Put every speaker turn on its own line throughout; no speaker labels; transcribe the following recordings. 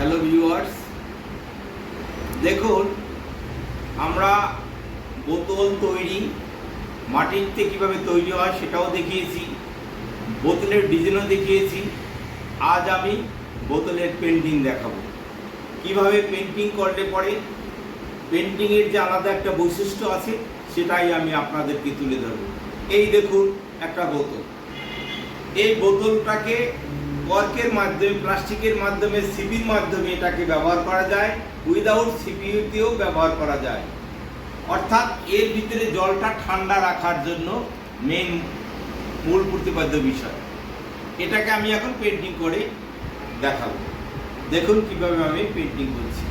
Hello viewers, দেখুন আমরা বোতল তৈরি মাটিতে কীভাবে তৈরি হয় সেটাও দেখিয়েছি, বোতলের ডিজাইনও দেখিয়েছি। আজ আমি বোতলের পেন্টিং দেখাবো। কিভাবে পেন্টিং করলে পরে পেন্টিংয়ের যে আলাদা একটা বৈশিষ্ট্য আছে সেটাই আমি আপনাদেরকে তুলে ধরব। এই দেখুন একটা বোতল, এই বোতলটাকে কর্কের মাধ্যমে, প্লাস্টিকের মাধ্যমে, সিপির মাধ্যমে এটাকে ব্যবহার করা যায়, উইদাউট সিপিতেও ব্যবহার করা যায়। অর্থাৎ এর ভিতরে জলটা ঠান্ডা রাখার জন্য মূল প্রতিপাদ্য বিষয়। এটাকে আমি এখন পেন্টিং করে দেখাবো। দেখুন কিভাবে আমি পেন্টিং করছি।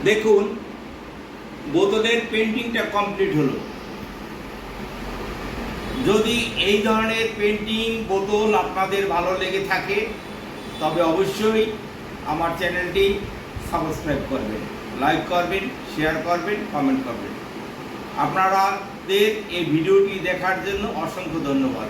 দেখুন বোতলের পেন্টিংটা কমপ্লিট হলো। যদি এই ধরনের পেন্টিং বোতল আপনাদের ভালো লেগে থাকে তবে অবশ্যই আমার চ্যানেলটি সাবস্ক্রাইব করবেন, লাইক করবেন, শেয়ার করবেন, কমেন্ট করবেন। আপনাদের এই ভিডিওটি দেখার জন্য অসংখ্য ধন্যবাদ।